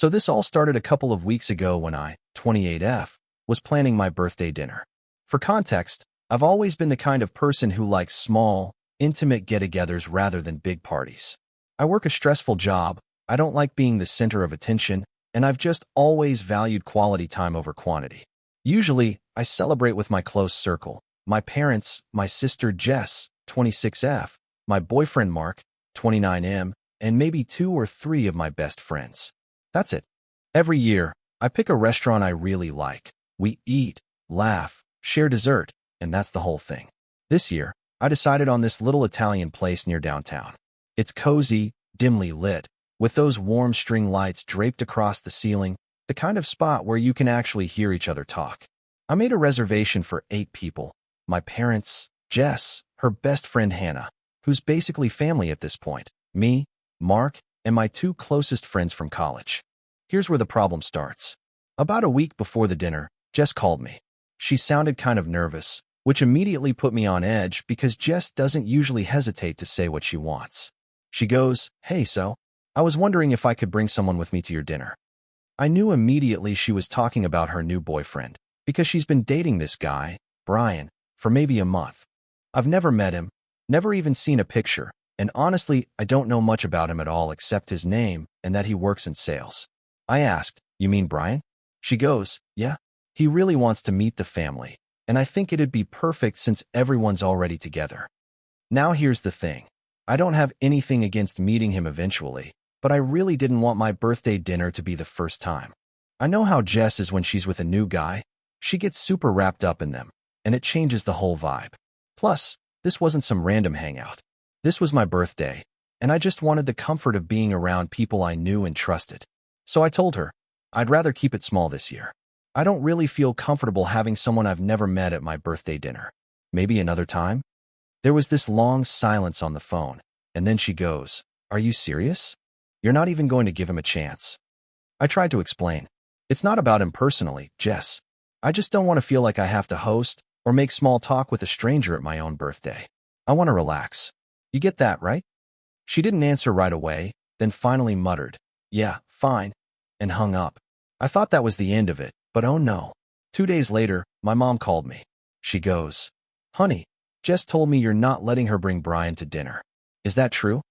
So this all started a couple of weeks ago when I, 28F, was planning my birthday dinner. For context, I've always been the kind of person who likes small, intimate get-togethers rather than big parties. I work a stressful job, I don't like being the center of attention, and I've just always valued quality time over quantity. Usually, I celebrate with my close circle, my parents, my sister Jess, 26F, my boyfriend Mark, 29M, and maybe 2 or 3 of my best friends. That's it. Every year, I pick a restaurant I really like. We eat, laugh, share dessert, and that's the whole thing. This year, I decided on this little Italian place near downtown. It's cozy, dimly lit, with those warm string lights draped across the ceiling, the kind of spot where you can actually hear each other talk. I made a reservation for 8 people. My parents, Jess, her best friend Hannah, who's basically family at this point, me, Mark, and my 2 closest friends from college. Here's where the problem starts. About a week before the dinner, Jess called me. She sounded kind of nervous, which immediately put me on edge because Jess doesn't usually hesitate to say what she wants. She goes, "Hey, so, I was wondering if I could bring someone with me to your dinner." I knew immediately she was talking about her new boyfriend, because she's been dating this guy, Brian, for maybe a month. I've never met him, never even seen a picture, and honestly, I don't know much about him at all except his name and that he works in sales. I asked, "You mean Brian?" She goes, "Yeah, he really wants to meet the family, and I think it'd be perfect since everyone's already together." Now here's the thing. I don't have anything against meeting him eventually, but I really didn't want my birthday dinner to be the first time. I know how Jess is when she's with a new guy. She gets super wrapped up in them, and it changes the whole vibe. Plus, this wasn't some random hangout. This was my birthday, and I just wanted the comfort of being around people I knew and trusted. So I told her, I'd rather keep it small this year. I don't really feel comfortable having someone I've never met at my birthday dinner. Maybe another time? There was this long silence on the phone, and then she goes, "Are you serious? You're not even going to give him a chance?" I tried to explain. It's not about him personally, Jess. I just don't want to feel like I have to host or make small talk with a stranger at my own birthday. I want to relax. You get that, right? She didn't answer right away, then finally muttered, "Yeah, fine," and hung up. I thought that was the end of it, but oh no. 2 days later, my mom called me. She goes, "Honey, Jess told me you're not letting her bring Brian to dinner. Is that true?"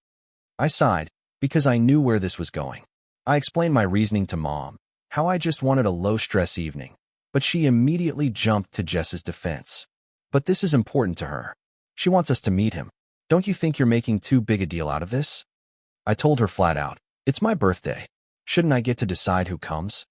I sighed, because I knew where this was going. I explained my reasoning to Mom, how I just wanted a low-stress evening, but she immediately jumped to Jess's defense. "But this is important to her. She wants us to meet him. Don't you think you're making too big a deal out of this?" I told her flat out, "It's my birthday. Shouldn't I get to decide who comes?"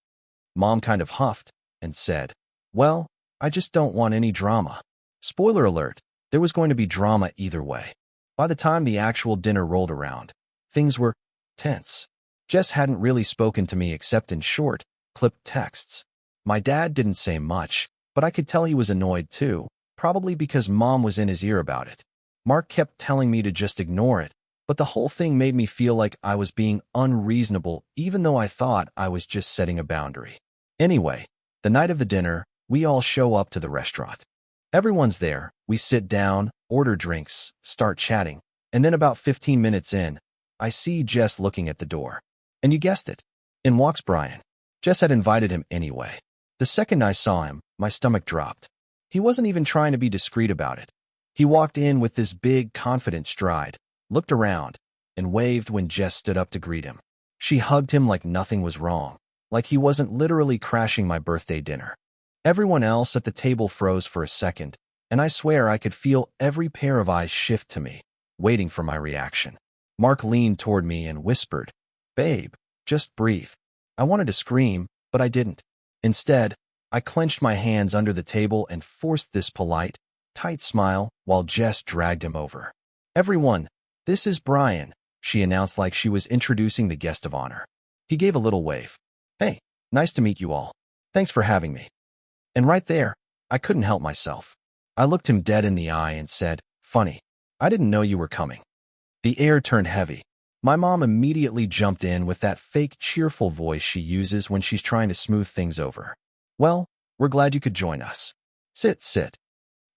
Mom kind of huffed and said, "Well, I just don't want any drama." Spoiler alert, there was going to be drama either way. By the time the actual dinner rolled around, things were tense. Jess hadn't really spoken to me except in short, clipped texts. My dad didn't say much, but I could tell he was annoyed too, probably because Mom was in his ear about it. Mark kept telling me to just ignore it, but the whole thing made me feel like I was being unreasonable even though I thought I was just setting a boundary. Anyway, the night of the dinner, we all show up to the restaurant. Everyone's there, we sit down, order drinks, start chatting, and then about 15 minutes in, I see Jess looking at the door. And you guessed it, in walks Brian. Jess had invited him anyway. The second I saw him, my stomach dropped. He wasn't even trying to be discreet about it. He walked in with this big, confident stride, looked around, and waved when Jess stood up to greet him. She hugged him like nothing was wrong, like he wasn't literally crashing my birthday dinner. Everyone else at the table froze for a second, and I swear I could feel every pair of eyes shift to me, waiting for my reaction. Mark leaned toward me and whispered, "Babe, just breathe." I wanted to scream, but I didn't. Instead, I clenched my hands under the table and forced this polite, tight smile while Jess dragged him over. "Everyone, this is Brian," she announced like she was introducing the guest of honor. He gave a little wave. "Hey, nice to meet you all. Thanks for having me." And right there, I couldn't help myself. I looked him dead in the eye and said, "Funny, I didn't know you were coming." The air turned heavy. My mom immediately jumped in with that fake cheerful voice she uses when she's trying to smooth things over. "Well, we're glad you could join us. Sit, sit."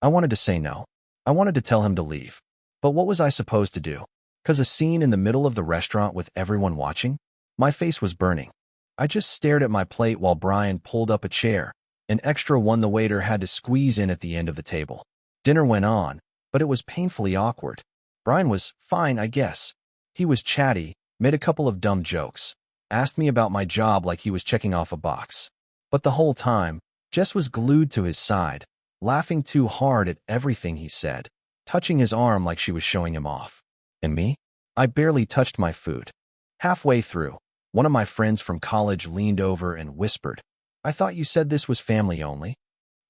I wanted to say no. I wanted to tell him to leave. But what was I supposed to do? 'Cause a scene in the middle of the restaurant with everyone watching? My face was burning. I just stared at my plate while Brian pulled up a chair, an extra one the waiter had to squeeze in at the end of the table. Dinner went on, but it was painfully awkward. Brian was fine, I guess. He was chatty, made a couple of dumb jokes, asked me about my job like he was checking off a box. But the whole time, Jess was glued to his side, laughing too hard at everything he said, touching his arm like she was showing him off. And me? I barely touched my food. Halfway through, one of my friends from college leaned over and whispered, "I thought you said this was family only."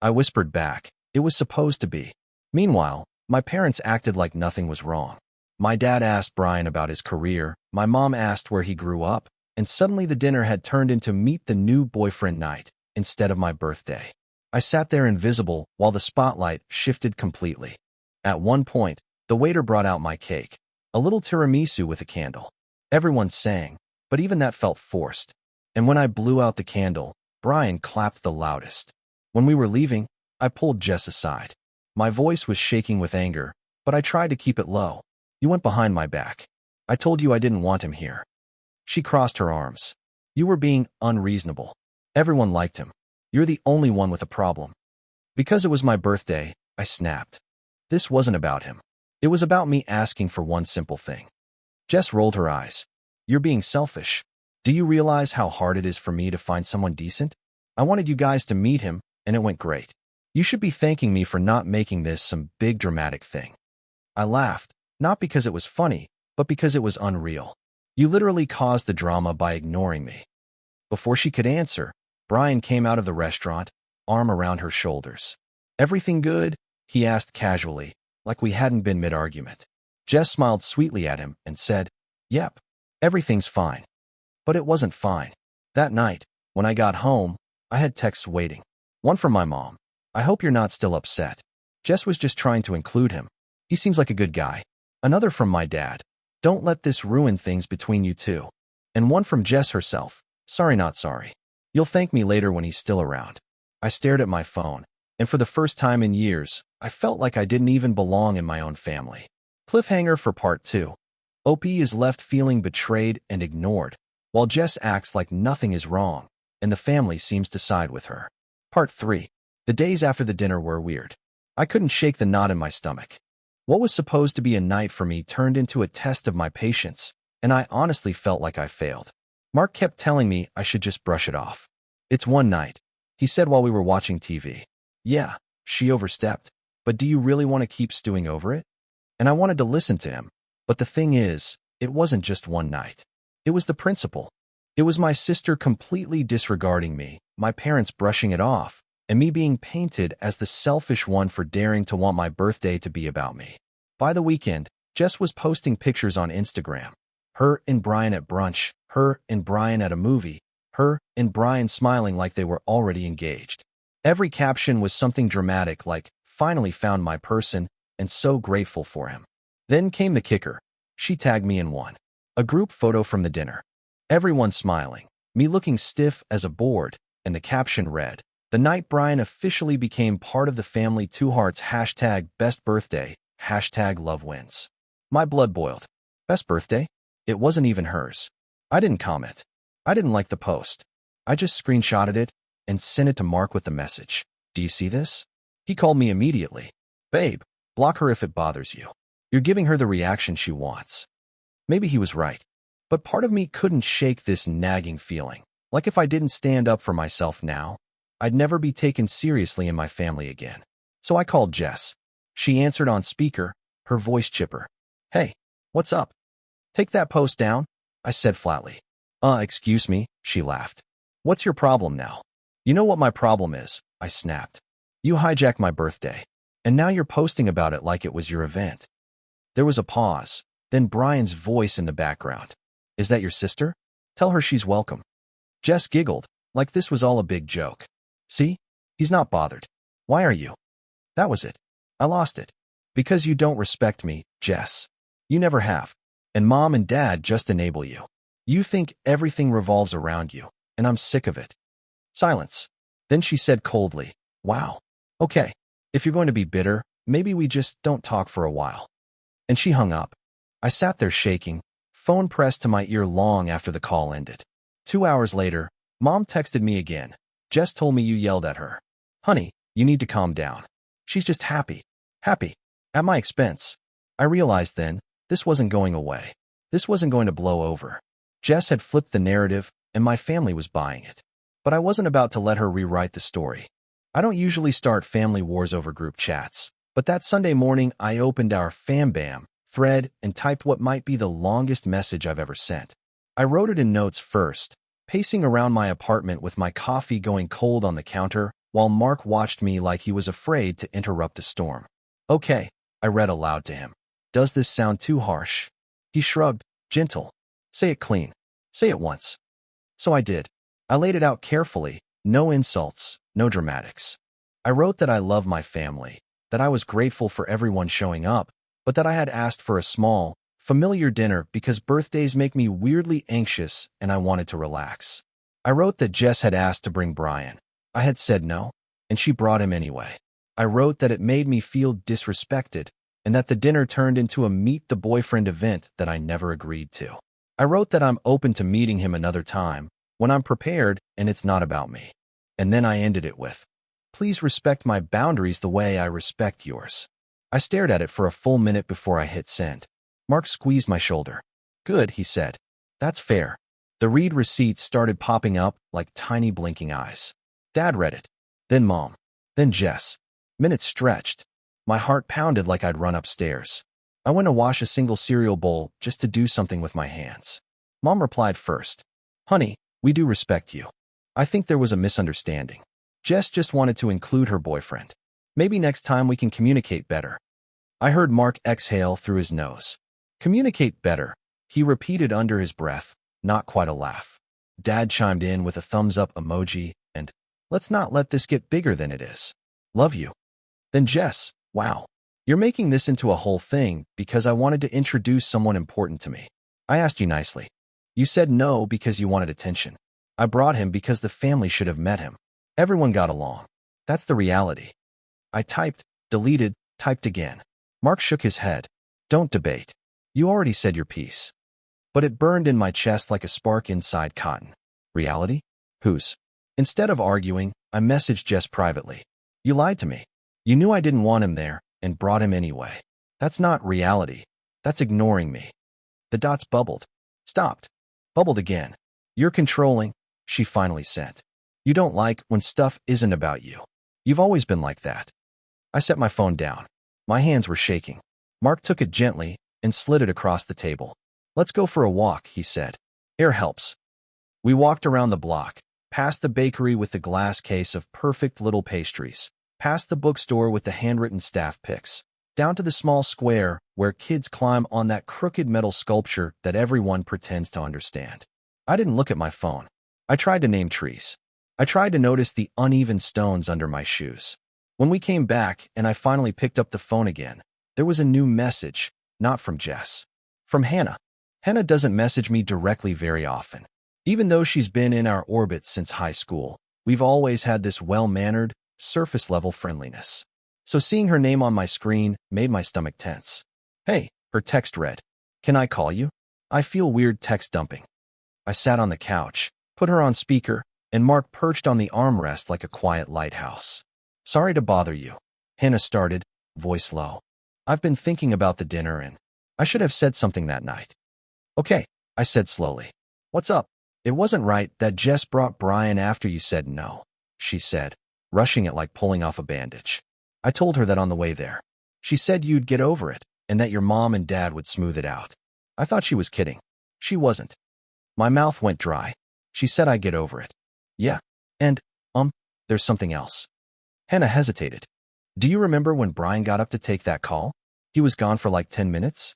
I whispered back, "It was supposed to be." Meanwhile, my parents acted like nothing was wrong. My dad asked Brian about his career, my mom asked where he grew up, and suddenly the dinner had turned into meet the new boyfriend night instead of my birthday. I sat there invisible while the spotlight shifted completely. At one point, the waiter brought out my cake, a little tiramisu with a candle. Everyone sang, but even that felt forced. And when I blew out the candle, Brian clapped the loudest. When we were leaving, I pulled Jess aside. My voice was shaking with anger, but I tried to keep it low. "You went behind my back. I told you I didn't want him here." She crossed her arms. "You were being unreasonable. Everyone liked him. You're the only one with a problem." Because it was my birthday, I snapped. This wasn't about him. It was about me asking for one simple thing. Jess rolled her eyes. "You're being selfish. Do you realize how hard it is for me to find someone decent? I wanted you guys to meet him, and it went great. You should be thanking me for not making this some big dramatic thing." I laughed, not because it was funny, but because it was unreal. "You literally caused the drama by ignoring me." Before she could answer, Brian came out of the restaurant, arm around her shoulders. "Everything good?" he asked casually, like we hadn't been mid-argument. Jess smiled sweetly at him and said, "Yep, everything's fine." But it wasn't fine. That night, when I got home, I had texts waiting. One from my mom. "I hope you're not still upset. Jess was just trying to include him. He seems like a good guy." Another from my dad. "Don't let this ruin things between you two." And one from Jess herself. "Sorry, not sorry. You'll thank me later when he's still around." I stared at my phone, and for the first time in years, I felt like I didn't even belong in my own family. Cliffhanger for part 2. OP is left feeling betrayed and ignored, while Jess acts like nothing is wrong, and the family seems to side with her. Part 3. The days after the dinner were weird. I couldn't shake the knot in my stomach. What was supposed to be a night for me turned into a test of my patience, and I honestly felt like I failed. Mark kept telling me I should just brush it off. "It's one night," he said while we were watching TV. "Yeah, she overstepped, but do you really want to keep stewing over it?" And I wanted to listen to him, but the thing is, it wasn't just one night. It was the principle. It was my sister completely disregarding me, my parents brushing it off, and me being painted as the selfish one for daring to want my birthday to be about me. By the weekend, Jess was posting pictures on Instagram. Her and Brian at brunch, her and Brian at a movie, her and Brian smiling like they were already engaged. Every caption was something dramatic like, "Finally found my person, and so grateful for him." Then came the kicker. She tagged me in one. A group photo from the dinner. Everyone smiling, me looking stiff as a board, and the caption read, "The night Brian officially became part of the family, 2 hearts, #best birthday, #love wins." My blood boiled. Best birthday? It wasn't even hers. I didn't comment. I didn't like the post. I just screenshotted it and sent it to Mark with the message, "Do you see this?" He called me immediately. "Babe, block her if it bothers you. You're giving her the reaction she wants." Maybe he was right, but part of me couldn't shake this nagging feeling. Like if I didn't stand up for myself now, I'd never be taken seriously in my family again. So I called Jess. She answered on speaker, her voice chipper. "Hey, what's up?" "Take that post down," I said flatly. Excuse me," she laughed. "What's your problem now?" "You know what my problem is," I snapped. "You hijacked my birthday, and now you're posting about it like it was your event." There was a pause, then Brian's voice in the background. "Is that your sister? Tell her she's welcome." Jess giggled, like this was all a big joke. "See? He's not bothered. Why are you?" That was it. I lost it. "Because you don't respect me, Jess. You never have. And Mom and Dad just enable you. You think everything revolves around you, and I'm sick of it." Silence. Then she said coldly, "Wow. Okay. If you're going to be bitter, maybe we just don't talk for a while." And she hung up. I sat there shaking, phone pressed to my ear long after the call ended. 2 hours later, Mom texted me again. Jess told me you yelled at her. Honey, you need to calm down. She's just happy. Happy. At my expense. I realized then, this wasn't going away. This wasn't going to blow over. Jess had flipped the narrative, and my family was buying it. But I wasn't about to let her rewrite the story. I don't usually start family wars over group chats, but that Sunday morning I opened our FamBam thread and typed what might be the longest message I've ever sent. I wrote it in notes first, pacing around my apartment with my coffee going cold on the counter, while Mark watched me like he was afraid to interrupt the storm. Okay, I read aloud to him. Does this sound too harsh? He shrugged, gentle. Say it clean. Say it once. So I did. I laid it out carefully, no insults, no dramatics. I wrote that I love my family, that I was grateful for everyone showing up, but that I had asked for a small, familiar dinner because birthdays make me weirdly anxious and I wanted to relax. I wrote that Jess had asked to bring Brian. I had said no, and she brought him anyway. I wrote that it made me feel disrespected and that the dinner turned into a meet-the-boyfriend event that I never agreed to. I wrote that I'm open to meeting him another time, when I'm prepared and it's not about me. And then I ended it with, please respect my boundaries the way I respect yours. I stared at it for a full minute before I hit send. Mark squeezed my shoulder. Good, he said. That's fair. The read receipts started popping up like tiny blinking eyes. Dad read it. Then Mom. Then Jess. Minutes stretched. My heart pounded like I'd run upstairs. I went to wash a single cereal bowl just to do something with my hands. Mom replied first. Honey, we do respect you. I think there was a misunderstanding. Jess just wanted to include her boyfriend. Maybe next time we can communicate better. I heard Mark exhale through his nose. Communicate better, he repeated under his breath, not quite a laugh. Dad chimed in with a thumbs-up emoji and, let's not let this get bigger than it is. Love you. Then Jess, wow. You're making this into a whole thing because I wanted to introduce someone important to me. I asked you nicely. You said no because you wanted attention. I brought him because the family should have met him. Everyone got along. That's the reality. I typed, deleted, typed again. Mark shook his head. Don't debate. You already said your piece. But it burned in my chest like a spark inside cotton. Reality? Whose? Instead of arguing, I messaged Jess privately. You lied to me. You knew I didn't want him there and brought him anyway. That's not reality. That's ignoring me. The dots bubbled. Stopped. Bubbled again. You're controlling, she finally sent. You don't like when stuff isn't about you. You've always been like that. I set my phone down. My hands were shaking. Mark took it gently and slid it across the table. Let's go for a walk, he said. Air helps. We walked around the block, past the bakery with the glass case of perfect little pastries, past the bookstore with the handwritten staff picks, down to the small square where kids climb on that crooked metal sculpture that everyone pretends to understand. I didn't look at my phone. I tried to name trees. I tried to notice the uneven stones under my shoes. When we came back and I finally picked up the phone again, there was a new message, not from Jess. From Hannah. Hannah doesn't message me directly very often. Even though she's been in our orbit since high school, we've always had this well-mannered, surface-level friendliness. So seeing her name on my screen made my stomach tense. Hey, her text read. Can I call you? I feel weird text dumping. I sat on the couch, put her on speaker, and Mark perched on the armrest like a quiet lighthouse. Sorry to bother you. Hannah started, voice low. I've been thinking about the dinner and I should have said something that night. Okay, I said slowly. What's up? It wasn't right that Jess brought Brian after you said no, she said, rushing it like pulling off a bandage. I told her that on the way there. She said you'd get over it and that your mom and dad would smooth it out. I thought she was kidding. She wasn't. My mouth went dry. She said I'd get over it. Yeah. And, there's something else. Hannah hesitated. Do you remember when Brian got up to take that call? He was gone for like 10 minutes?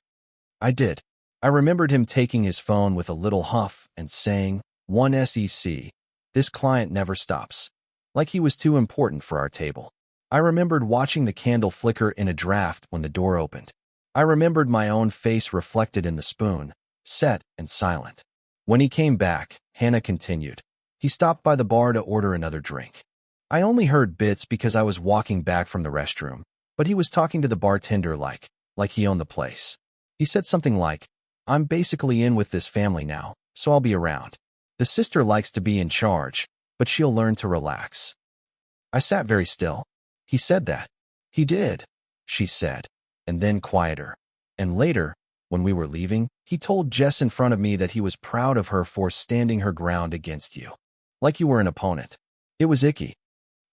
I did. I remembered him taking his phone with a little huff and saying, 1SEC, this client never stops. Like he was too important for our table. I remembered watching the candle flicker in a draft when the door opened. I remembered my own face reflected in the spoon, set and silent. When he came back, Hannah continued. He stopped by the bar to order another drink. I only heard bits because I was walking back from the restroom, but he was talking to the bartender like he owned the place. He said something like, I'm basically in with this family now, so I'll be around. The sister likes to be in charge, but she'll learn to relax. I sat very still. He said that. He did, she said, and then quieter. And later, when we were leaving, he told Jess in front of me that he was proud of her for standing her ground against you. Like you were an opponent. It was icky.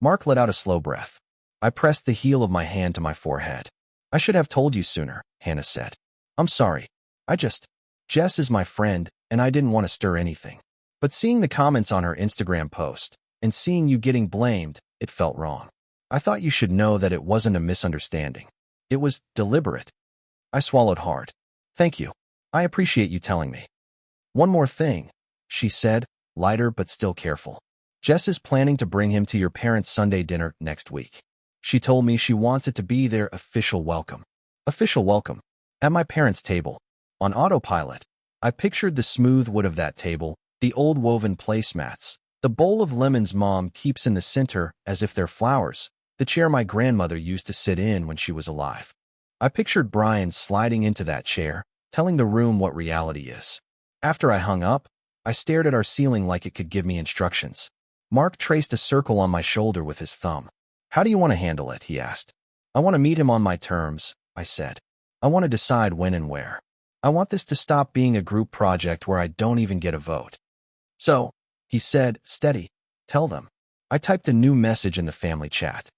Mark let out a slow breath. I pressed the heel of my hand to my forehead. I should have told you sooner, Hannah said. I'm sorry. Jess is my friend, and I didn't want to stir anything. But seeing the comments on her Instagram post, and seeing you getting blamed, it felt wrong. I thought you should know that it wasn't a misunderstanding. It was deliberate. I swallowed hard. Thank you. I appreciate you telling me. One more thing, she said, lighter but still careful. Jess is planning to bring him to your parents' Sunday dinner next week. She told me she wants it to be their official welcome. Official welcome. At my parents' table. On autopilot. I pictured the smooth wood of that table, the old woven placemats, the bowl of lemons Mom keeps in the center as if they're flowers, the chair my grandmother used to sit in when she was alive. I pictured Brian sliding into that chair, telling the room what reality is. After I hung up, I stared at our ceiling like it could give me instructions. Mark traced a circle on my shoulder with his thumb. How do you want to handle it? He asked. I want to meet him on my terms, I said. I want to decide when and where. I want this to stop being a group project where I don't even get a vote. So, he said, steady, tell them. I typed a new message in the family chat.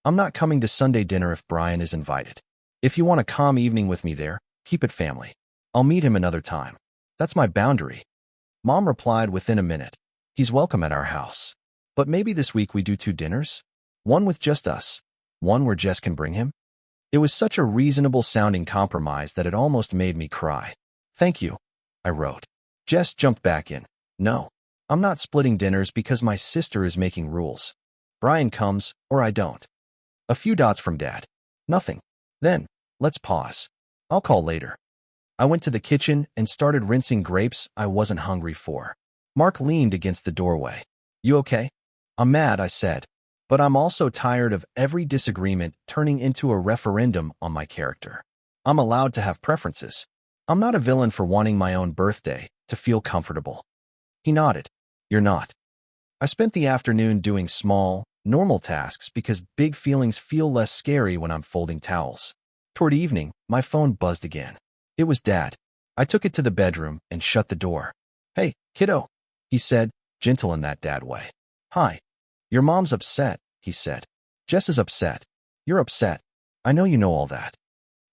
I'm not coming to Sunday dinner if Brian is invited. If you want a calm evening with me there, keep it family. I'll meet him another time. That's my boundary. Mom replied within a minute. He's welcome at our house. But maybe this week we do 2 dinners? One with just us. One where Jess can bring him? It was such a reasonable-sounding compromise that it almost made me cry. Thank you, I wrote. Jess jumped back in. No, I'm not splitting dinners because my sister is making rules. Brian comes, or I don't. A few dots from Dad. Nothing. Then, let's pause. I'll call later. I went to the kitchen and started rinsing grapes I wasn't hungry for. Mark leaned against the doorway. You okay? I'm mad, I said. But I'm also tired of every disagreement turning into a referendum on my character. I'm allowed to have preferences. I'm not a villain for wanting my own birthday to feel comfortable. He nodded. You're not. I spent the afternoon doing small, normal tasks because big feelings feel less scary when I'm folding towels. Toward evening, my phone buzzed again. It was Dad. I took it to the bedroom and shut the door. Hey, kiddo, he said, gentle in that dad way. Hi. Your mom's upset, he said. Jess is upset. You're upset. I know you know all that.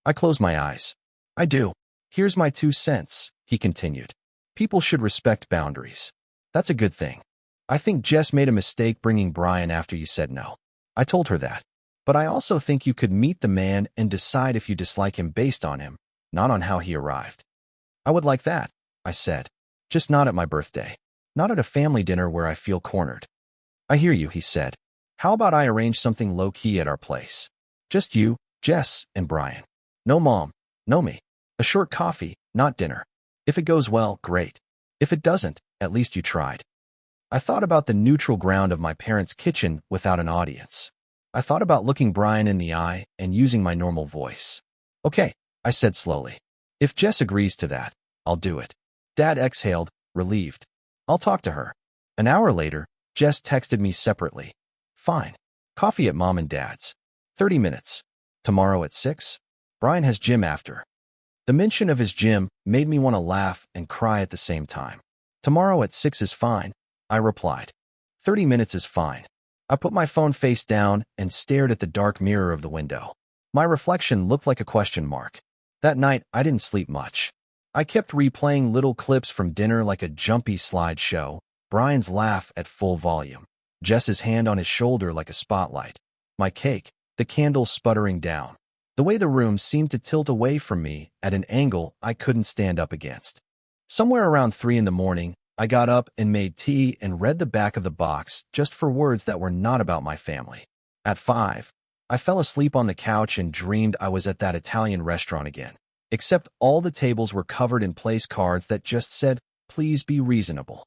I closed my eyes. I do. Here's my 2 cents, he continued. People should respect boundaries. That's a good thing. I think Jess made a mistake bringing Brian after you said no. I told her that. But I also think you could meet the man and decide if you dislike him based on him, not on how he arrived. I would like that, I said. Just not at my birthday. Not at a family dinner where I feel cornered. I hear you, he said. How about I arrange something low-key at our place? Just you, Jess, and Brian. No mom, no me. A short coffee, not dinner. If it goes well, great. If it doesn't, at least you tried. I thought about the neutral ground of my parents' kitchen without an audience. I thought about looking Brian in the eye and using my normal voice. Okay, I said slowly. If Jess agrees to that, I'll do it. Dad exhaled, relieved. I'll talk to her. An hour later, Jess texted me separately. Fine. Coffee at Mom and Dad's. 30 minutes. Tomorrow at 6? Brian has gym after. The mention of his gym made me want to laugh and cry at the same time. Tomorrow at 6 is fine, I replied. 30 minutes is fine. I put my phone face down and stared at the dark mirror of the window. My reflection looked like a question mark. That night, I didn't sleep much. I kept replaying little clips from dinner like a jumpy slideshow, Brian's laugh at full volume, Jess's hand on his shoulder like a spotlight, my cake, the candle sputtering down. The way the room seemed to tilt away from me at an angle I couldn't stand up against. Somewhere around 3 in the morning, I got up and made tea and read the back of the box just for words that were not about my family. At 5, I fell asleep on the couch and dreamed I was at that Italian restaurant again, except all the tables were covered in place cards that just said, please be reasonable.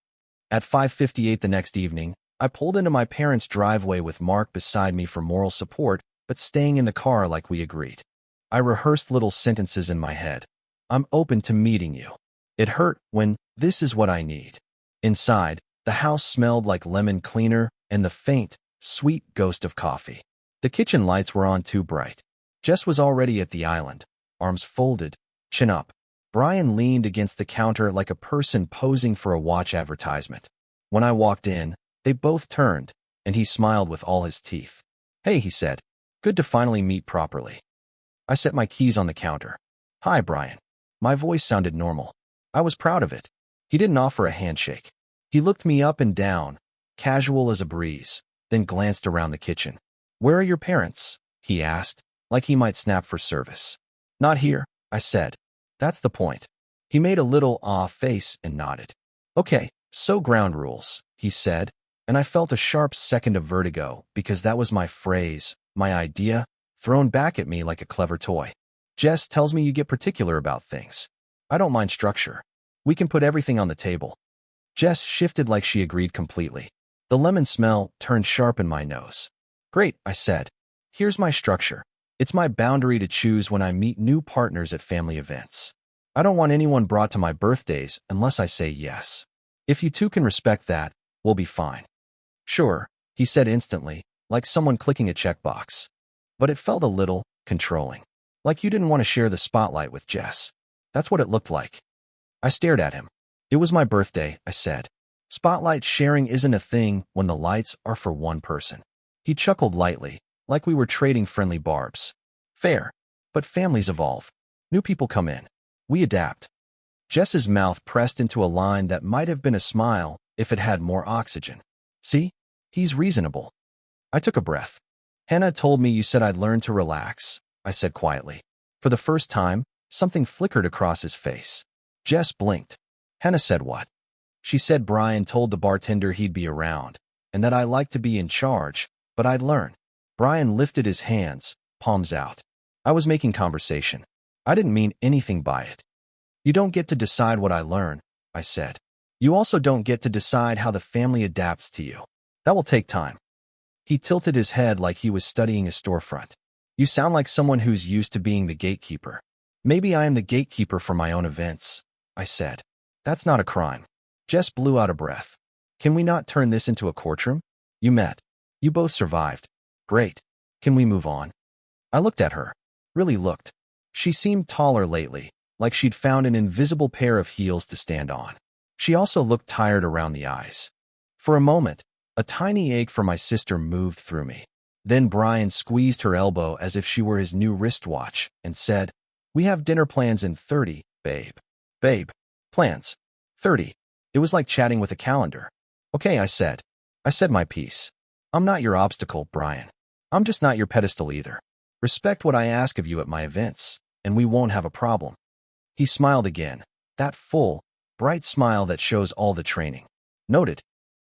At 5:58 the next evening, I pulled into my parents' driveway with Mark beside me for moral support, but staying in the car like we agreed. I rehearsed little sentences in my head. I'm open to meeting you. It hurt when, this is what I need. Inside, the house smelled like lemon cleaner and the faint, sweet ghost of coffee. The kitchen lights were on too bright. Jess was already at the island, arms folded, chin up. Brian leaned against the counter like a person posing for a watch advertisement. When I walked in, they both turned, and he smiled with all his teeth. "Hey," he said. "Good to finally meet properly." I set my keys on the counter. "Hi, Brian." My voice sounded normal. I was proud of it. He didn't offer a handshake. He looked me up and down, casual as a breeze, then glanced around the kitchen. "Where are your parents?" he asked, like he might snap for service. "Not here," I said. "That's the point." He made a little face and nodded. "Okay, so ground rules," he said, and I felt a sharp second of vertigo because that was my phrase, my idea, thrown back at me like a clever toy. "Jess tells me you get particular about things. I don't mind structure. We can put everything on the table." Jess shifted like she agreed completely. The lemon smell turned sharp in my nose. "Great," I said. "Here's my structure. It's my boundary to choose when I meet new partners at family events. I don't want anyone brought to my birthdays unless I say yes. If you two can respect that, we'll be fine." "Sure," he said instantly, like someone clicking a checkbox. But it felt a little controlling. Like you didn't want to share the spotlight with Jess. That's what it looked like. I stared at him. "It was my birthday," I said. "Spotlight sharing isn't a thing when the lights are for one person." He chuckled lightly, like we were trading friendly barbs. "Fair. But families evolve. New people come in. We adapt." Jess's mouth pressed into a line that might have been a smile if it had more oxygen. "See? He's reasonable." I took a breath. "Hannah told me you said I'd learn to relax," I said quietly. For the first time, something flickered across his face. Jess blinked. "Hannah said what?" "She said Brian told the bartender he'd be around, and that I like to be in charge, but I'd learn." Brian lifted his hands, palms out. I was making conversation. I didn't mean anything by it. "You don't get to decide what I learn," I said. "You also don't get to decide how the family adapts to you. That will take time." He tilted his head like he was studying a storefront. "You sound like someone who's used to being the gatekeeper." "Maybe I am the gatekeeper for my own events," I said. "That's not a crime." Jess blew out a breath. "Can we not turn this into a courtroom? You met. You both survived. Great. Can we move on?" I looked at her. Really looked. She seemed taller lately, like she'd found an invisible pair of heels to stand on. She also looked tired around the eyes. For a moment, a tiny ache for my sister moved through me. Then Brian squeezed her elbow as if she were his new wristwatch and said, "We have dinner plans in 30, babe." "Babe. Plans. 30. It was like chatting with a calendar. "Okay," I said. I said my piece. "I'm not your obstacle, Brian. I'm just not your pedestal either. Respect what I ask of you at my events, and we won't have a problem." He smiled again, that full, bright smile that shows all the training. Noted.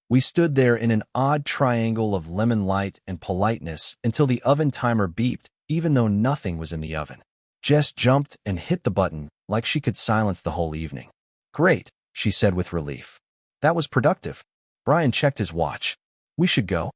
We stood there in an odd triangle of lemon light and politeness until the oven timer beeped, even though nothing was in the oven. Jess jumped and hit the button like she could silence the whole evening. "Great," she said with relief. "That was productive." Brian checked his watch. "We should go."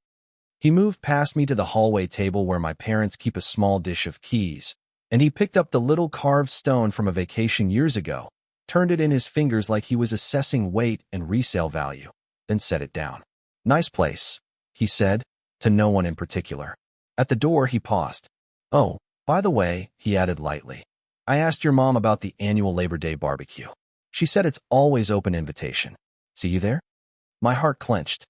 He moved past me to the hallway table where my parents keep a small dish of keys, and he picked up the little carved stone from a vacation years ago, turned it in his fingers like he was assessing weight and resale value, then set it down. "Nice place," he said, to no one in particular. At the door, he paused. "Oh, by the way," he added lightly, "I asked your mom about the annual Labor Day barbecue. She said it's always open invitation. See you there?" My heart clenched.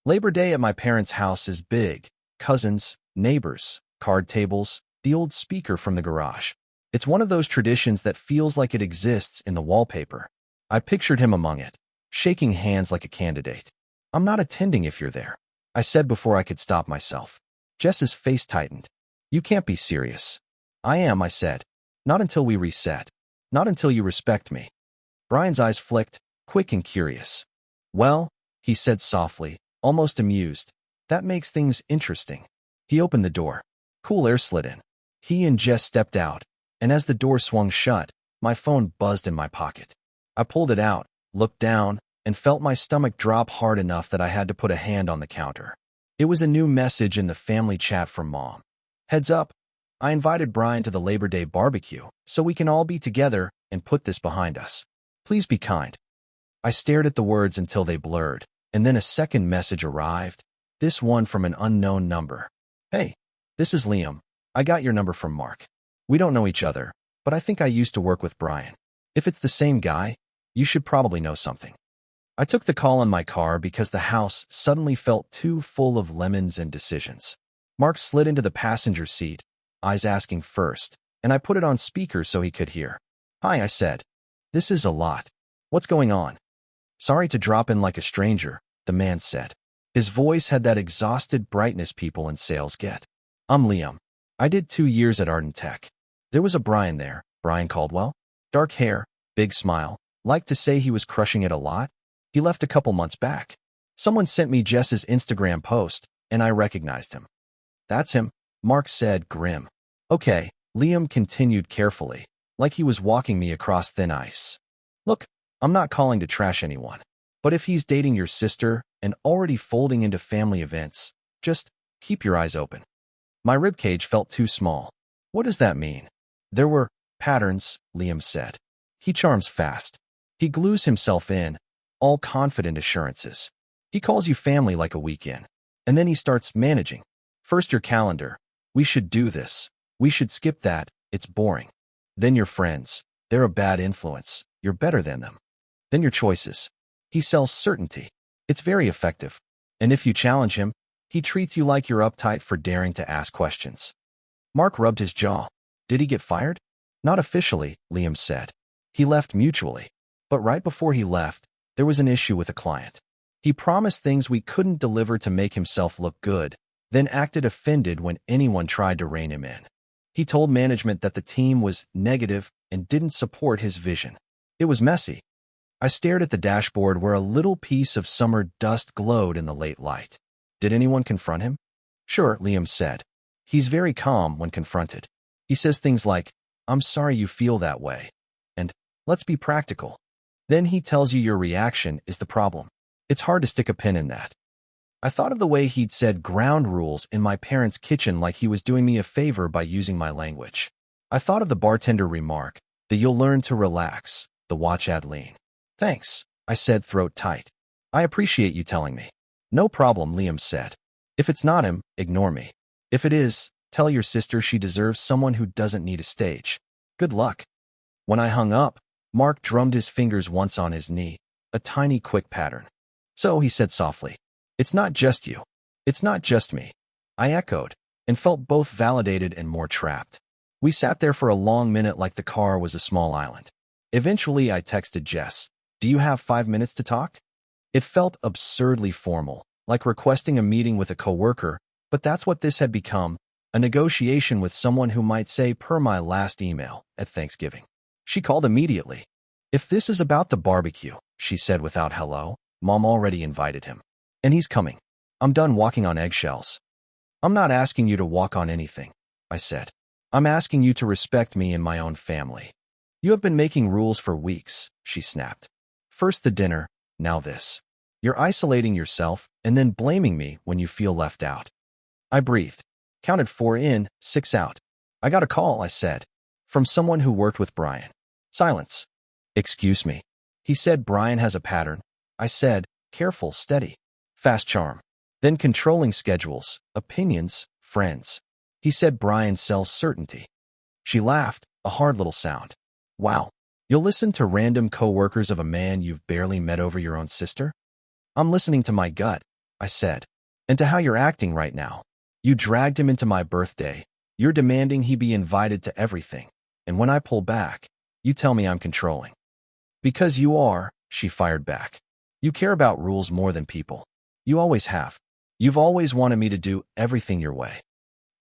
Labor Day at my parents' house is big. Cousins, neighbors, card tables, the old speaker from the garage. It's one of those traditions that feels like it exists in the wallpaper. I pictured him among it, shaking hands like a candidate. "I'm not attending if you're there," I said before I could stop myself. Jess's face tightened. "You can't be serious." "I am," I said. "Not until we reset. Not until you respect me." Brian's eyes flicked, quick and curious. "Well," he said softly, almost amused, "that makes things interesting." He opened the door. Cool air slid in. He and Jess stepped out, and as the door swung shut, my phone buzzed in my pocket. I pulled it out, looked down, and felt my stomach drop hard enough that I had to put a hand on the counter. It was a new message in the family chat from Mom. "Heads up, I invited Brian to the Labor Day barbecue, so we can all be together and put this behind us. Please be kind." I stared at the words until they blurred, and then a second message arrived, this one from an unknown number. Hey, this is Liam. I got your number from Mark. We don't know each other, but I think I used to work with Brian. If it's the same guy, you should probably know something. I took the call on my car because the house suddenly felt too full of lemons and decisions. Mark slid into the passenger seat, eyes asking first, and I put it on speaker so he could hear. Hi, I said. This is a lot. What's going on? Sorry to drop in like a stranger, the man said. His voice had that exhausted brightness people in sales get. I'm Liam. I did 2 years at Ardent Tech. There was a Brian there, Brian Caldwell. Dark hair, big smile, liked to say he was crushing it a lot. He left a couple months back. Someone sent me Jess's Instagram post, and I recognized him. That's him, Mark said, grim. Okay, Liam continued carefully, like he was walking me across thin ice. Look, I'm not calling to trash anyone, but if he's dating your sister and already folding into family events, just keep your eyes open. My ribcage felt too small. What does that mean? There were patterns, Liam said. He charms fast. He glues himself in, all confident assurances. He calls you family like a weekend, and then he starts managing. First your calendar. We should do this. We should skip that. It's boring. Then your friends. They're a bad influence. You're better than them. Then your choices. He sells certainty. It's very effective. And if you challenge him, he treats you like you're uptight for daring to ask questions. Mark rubbed his jaw. Did he get fired? Not officially, Liam said. He left mutually. But right before he left, there was an issue with a client. He promised things we couldn't deliver to make himself look good, then acted offended when anyone tried to rein him in. He told management that the team was negative and didn't support his vision. It was messy. I stared at the dashboard where a little piece of summer dust glowed in the late light. Did anyone confront him? Sure, Liam said. He's very calm when confronted. He says things like, I'm sorry you feel that way, and let's be practical. Then he tells you your reaction is the problem. It's hard to stick a pin in that. I thought of the way he'd said ground rules in my parents' kitchen like he was doing me a favor by using my language. I thought of the bartender remark, that you'll learn to relax, the watch ad lean. Thanks, I said, throat tight. I appreciate you telling me. No problem, Liam said. If it's not him, ignore me. If it is, tell your sister she deserves someone who doesn't need a stage. Good luck. When I hung up, Mark drummed his fingers once on his knee, a tiny quick pattern. So he said softly, it's not just you. It's not just me. I echoed, and felt both validated and more trapped. We sat there for a long minute like the car was a small island. Eventually I texted Jess, do you have 5 minutes to talk? It felt absurdly formal, like requesting a meeting with a coworker, but that's what this had become, a negotiation with someone who might say per my last email at Thanksgiving. She called immediately. If this is about the barbecue, she said without hello, Mom already invited him. And he's coming. I'm done walking on eggshells. I'm not asking you to walk on anything, I said. I'm asking you to respect me and my own family. You have been making rules for weeks, she snapped. First the dinner, now this. You're isolating yourself and then blaming me when you feel left out. I breathed, counted 4 in, 6 out. I got a call, I said, from someone who worked with Brian. Silence. Excuse me. He said Brian has a pattern. I said, careful, steady. Fast charm. Then controlling schedules, opinions, friends. He said Brian sells certainty. She laughed, a hard little sound. Wow. You'll listen to random co-workers of a man you've barely met over your own sister? I'm listening to my gut, I said, and to how you're acting right now. You dragged him into my birthday. You're demanding he be invited to everything. And when I pull back, you tell me I'm controlling. Because you are, she fired back. You care about rules more than people. You always have. You've always wanted me to do everything your way.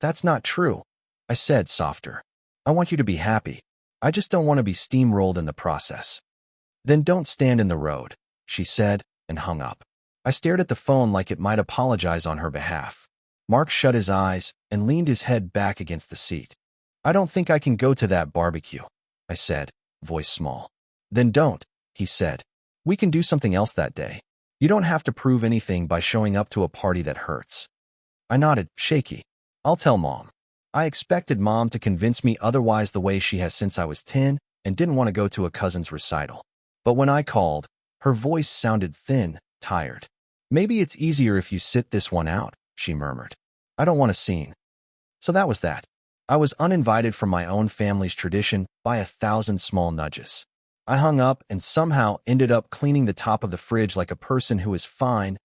That's not true, I said, softer. I want you to be happy. I just don't want to be steamrolled in the process. Then don't stand in the road, she said, and hung up. I stared at the phone like it might apologize on her behalf. Mark shut his eyes and leaned his head back against the seat. I don't think I can go to that barbecue, I said, voice small. Then don't, he said. We can do something else that day. You don't have to prove anything by showing up to a party that hurts. I nodded, shaky. I'll tell Mom. I expected Mom to convince me otherwise the way she has since I was 10 and didn't want to go to a cousin's recital. But when I called, Her voice sounded thin, tired. Maybe it's easier if you sit this one out, she murmured. I don't want a scene. So that was that. I was uninvited from my own family's tradition by 1,000 small nudges. I hung up and somehow ended up cleaning the top of the fridge like a person who is fine,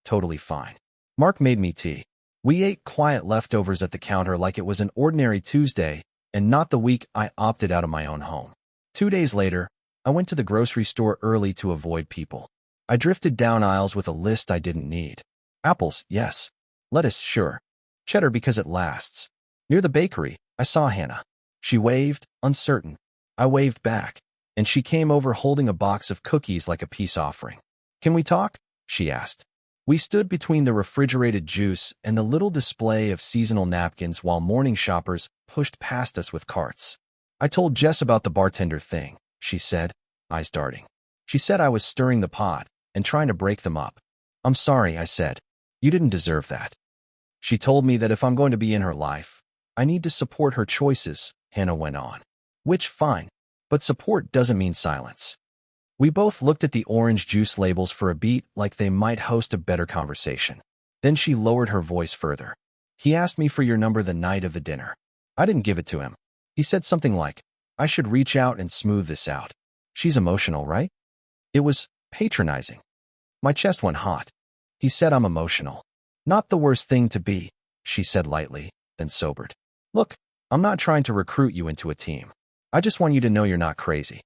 totally fine. Mark made me tea. We ate quiet leftovers at the counter like it was an ordinary Tuesday and not the week I opted out of my own home. 2 days later, I went to the grocery store early to avoid people. I drifted down aisles with a list I didn't need. Apples, yes. Lettuce, sure. Cheddar because it lasts. Near the bakery, I saw Hannah. She waved, uncertain. I waved back, and she came over holding a box of cookies like a peace offering. Can we talk? She asked. We stood between the refrigerated juice and the little display of seasonal napkins while morning shoppers pushed past us with carts. I told Jess about the bartender thing, she said, eyes darting. She said I was stirring the pot and trying to break them up. I'm sorry, I said. You didn't deserve that. She told me that if I'm going to be in her life, I need to support her choices, Hannah went on. Which, fine, but support doesn't mean silence. We both looked at the orange juice labels for a beat like they might host a better conversation. Then she lowered her voice further. He asked me for your number the night of the dinner. I didn't give it to him. He said something like, I should reach out and smooth this out. She's emotional, right? It was patronizing. My chest went hot. He said I'm emotional. Not the worst thing to be, she said lightly, then sobered. Look, I'm not trying to recruit you into a team. I just want you to know you're not crazy.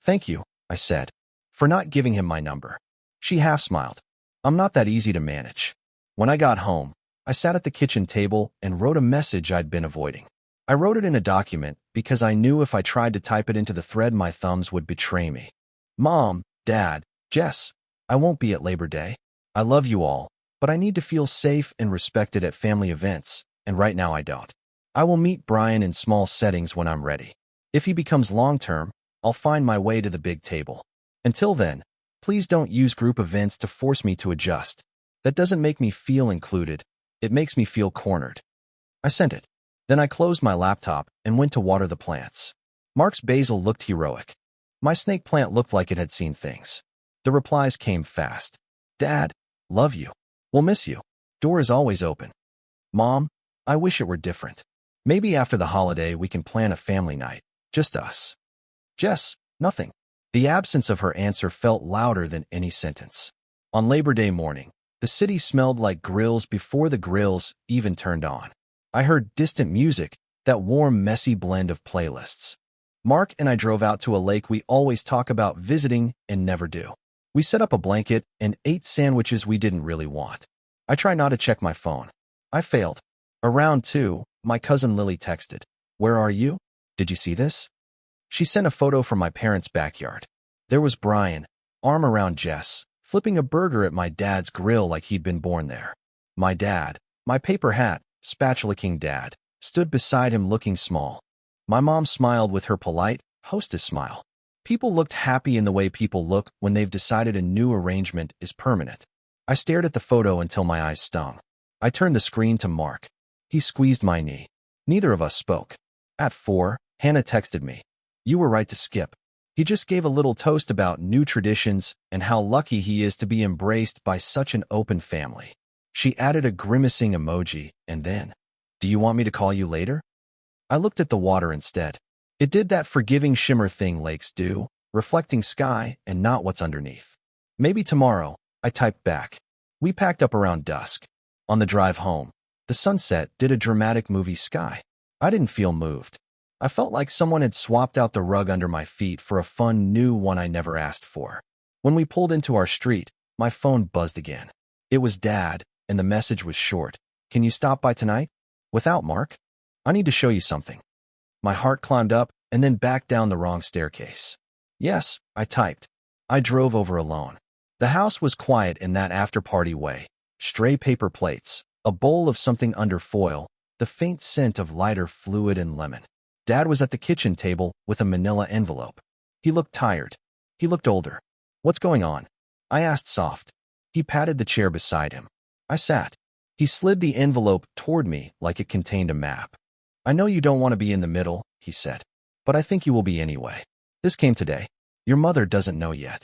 Thank you, I said, for not giving him my number. She half smiled. I'm not that easy to manage. When I got home, I sat at the kitchen table and wrote a message I'd been avoiding. I wrote it in a document because I knew if I tried to type it into the thread, my thumbs would betray me. Mom, Dad, Jess, I won't be at Labor Day. I love you all, but I need to feel safe and respected at family events, and right now I don't. I will meet Brian in small settings when I'm ready. If he becomes long-term, I'll find my way to the big table. Until then, please don't use group events to force me to adjust. That doesn't make me feel included. It makes me feel cornered. I sent it. Then I closed my laptop and went to water the plants. Mark's basil looked heroic. My snake plant looked like it had seen things. The replies came fast. Dad, love you. We'll miss you. Door is always open. Mom, I wish it were different. Maybe after the holiday we can plan a family night. Just us. Jess, nothing. The absence of her answer felt louder than any sentence. On Labor Day morning, the city smelled like grills before the grills even turned on. I heard distant music, that warm, messy blend of playlists. Mark and I drove out to a lake we always talk about visiting and never do. We set up a blanket and ate sandwiches we didn't really want. I try not to check my phone. I failed. Around 2, my cousin Lily texted, Where are you? Did you see this? She sent a photo from my parents' backyard. There was Brian, arm around Jess, flipping a burger at my dad's grill like he'd been born there. My dad, my paper hat, spatula king dad, stood beside him looking small. My mom smiled with her polite, hostess smile. People looked happy in the way people look when they've decided a new arrangement is permanent. I stared at the photo until my eyes stung. I turned the screen to Mark. He squeezed my knee. Neither of us spoke. At 4, Hannah texted me. You were right to skip. He just gave a little toast about new traditions and how lucky he is to be embraced by such an open family. She added a grimacing emoji, and then, Do you want me to call you later? I looked at the water instead. It did that forgiving shimmer thing lakes do, reflecting sky and not what's underneath. Maybe tomorrow, I typed back. We packed up around dusk. On the drive home, the sunset did a dramatic movie sky. I didn't feel moved. I felt like someone had swapped out the rug under my feet for a fun new one I never asked for. When we pulled into our street, my phone buzzed again. It was Dad, and the message was short. Can you stop by tonight? Without Mark? I need to show you something. My heart climbed up and then back down the wrong staircase. Yes, I typed. I drove over alone. The house was quiet in that after-party way. Stray paper plates, a bowl of something under foil, the faint scent of lighter fluid and lemon. Dad was at the kitchen table with a manila envelope. He looked tired. He looked older. What's going on? I asked soft. He patted the chair beside him. I sat. He slid the envelope toward me like it contained a map. I know you don't want to be in the middle, he said, but I think you will be anyway. This came today. Your mother doesn't know yet.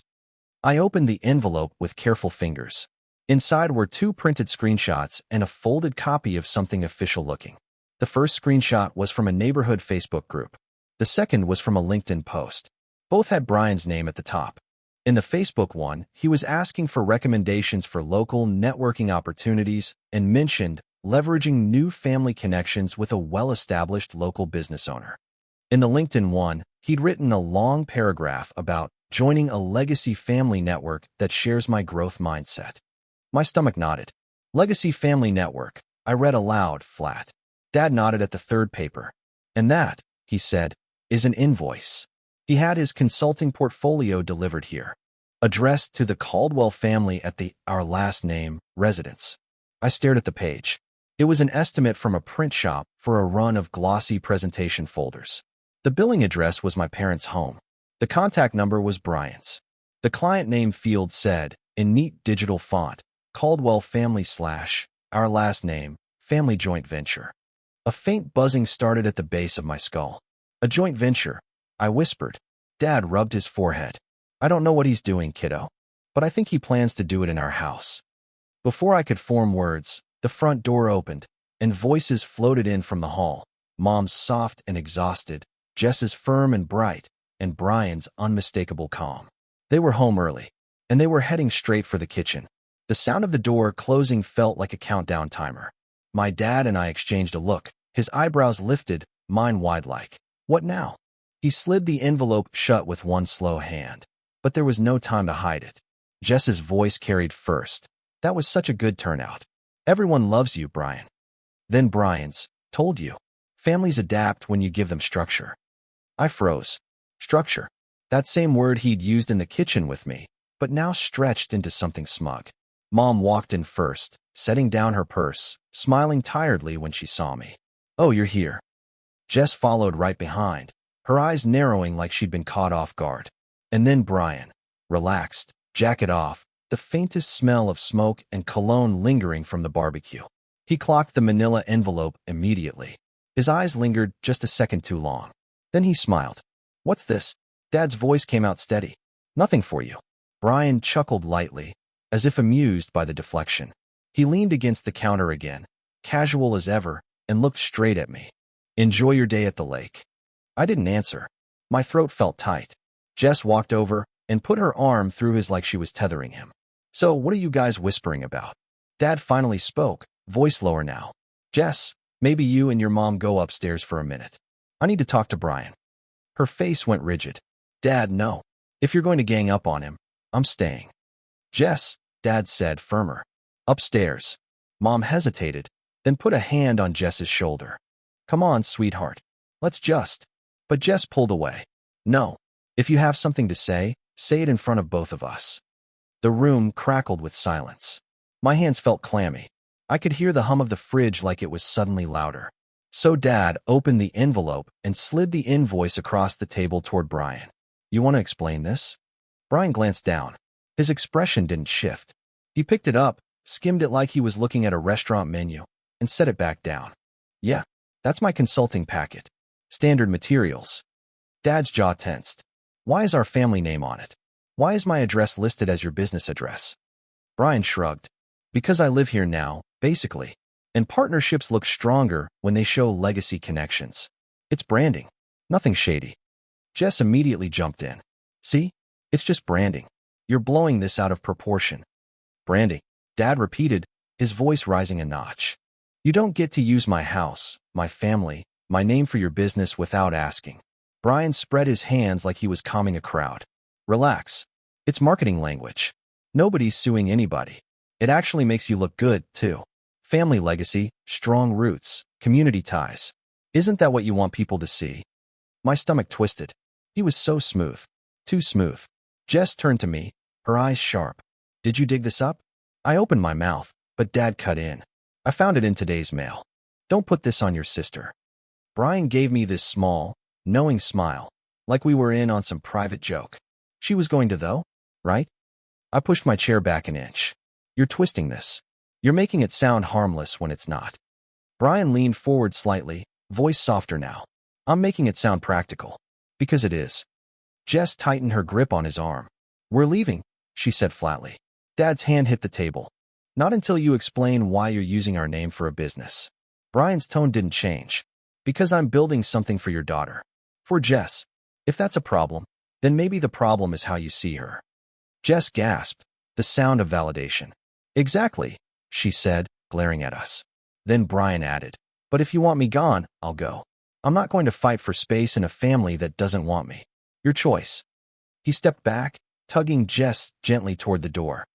I opened the envelope with careful fingers. Inside were 2 printed screenshots and a folded copy of something official-looking. The first screenshot was from a neighborhood Facebook group. The second was from a LinkedIn post. Both had Brian's name at the top. In the Facebook one, he was asking for recommendations for local networking opportunities and mentioned leveraging new family connections with a well-established local business owner. In the LinkedIn one, he'd written a long paragraph about joining a legacy family network that shares my growth mindset. My stomach nodded. Legacy family network, I read aloud, flat. Dad nodded at the third paper. And that, he said, is an invoice. He had his consulting portfolio delivered here, addressed to the Caldwell family at the our last name residence. I stared at the page. It was an estimate from a print shop for a run of glossy presentation folders. The billing address was my parents' home. The contact number was Brian's. The client name field said, in neat digital font, Caldwell family / our last name, family joint venture. A faint buzzing started at the base of my skull. A joint venture, I whispered. Dad rubbed his forehead. I don't know what he's doing, kiddo, but I think he plans to do it in our house. Before I could form words, the front door opened, and voices floated in from the hall. Mom's soft and exhausted, Jess's firm and bright, and Brian's unmistakable calm. They were home early, and they were heading straight for the kitchen. The sound of the door closing felt like a countdown timer. My dad and I exchanged a look, his eyebrows lifted, mine wide like, what now? He slid the envelope shut with one slow hand. But there was no time to hide it. Jess's voice carried first. That was such a good turnout. Everyone loves you, Brian. Then Brian's, told you. Families adapt when you give them structure. I froze. Structure. That same word he'd used in the kitchen with me, but now stretched into something smug. Mom walked in first, setting down her purse, smiling tiredly when she saw me. Oh, you're here. Jess followed right behind, her eyes narrowing like she'd been caught off guard. And then Brian, relaxed, jacket off, the faintest smell of smoke and cologne lingering from the barbecue. He clocked the manila envelope immediately. His eyes lingered just a second too long. Then he smiled. What's this? Dad's voice came out steady. Nothing for you. Brian chuckled lightly, as if amused by the deflection. He leaned against the counter again, casual as ever, and looked straight at me. Enjoy your day at the lake. I didn't answer. My throat felt tight. Jess walked over and put her arm through his like she was tethering him. So what are you guys whispering about? Dad finally spoke, voice lower now. Jess, maybe you and your mom go upstairs for a minute. I need to talk to Brian. Her face went rigid. Dad, no. If you're going to gang up on him, I'm staying. Jess, Dad said, firmer. Upstairs. Mom hesitated, then put a hand on Jess's shoulder. Come on, sweetheart. Let's just. But Jess pulled away. No. If you have something to say it in front of both of us. The room crackled with silence. My hands felt clammy. I could hear the hum of the fridge like it was suddenly louder. So Dad opened the envelope and slid the invoice across the table toward Brian. You want to explain this? Brian glanced down. His expression didn't shift. He picked it up, skimmed it like he was looking at a restaurant menu, and set it back down. Yeah, that's my consulting packet. Standard materials. Dad's jaw tensed. Why is our family name on it? Why is my address listed as your business address? Brian shrugged. Because I live here now, basically. And partnerships look stronger when they show legacy connections. It's branding. Nothing shady. Jess immediately jumped in. See? It's just branding. You're blowing this out of proportion. Branding. Dad repeated, his voice rising a notch. You don't get to use my house, my family, my name for your business without asking. Brian spread his hands like he was calming a crowd. Relax. It's marketing language. Nobody's suing anybody. It actually makes you look good, too. Family legacy, strong roots, community ties. Isn't that what you want people to see? My stomach twisted. He was so smooth. Too smooth. Jess turned to me, her eyes sharp. Did you dig this up? I opened my mouth, but Dad cut in. I found it in today's mail. Don't put this on your sister. Brian gave me this small, knowing smile, like we were in on some private joke. She was going to though, right? I pushed my chair back an inch. You're twisting this. You're making it sound harmless when it's not. Brian leaned forward slightly, voice softer now. I'm making it sound practical. Because it is. Jess tightened her grip on his arm. We're leaving. she said flatly. Dad's hand hit the table. Not until you explain why you're using our name for a business. Brian's tone didn't change. Because I'm building something for your daughter. For Jess. If that's a problem, then maybe the problem is how you see her. Jess gasped, the sound of validation. Exactly, she said, glaring at us. Then Brian added, but if you want me gone, I'll go. I'm not going to fight for space in a family that doesn't want me. Your choice. He stepped back, tugging Jess gently toward the door.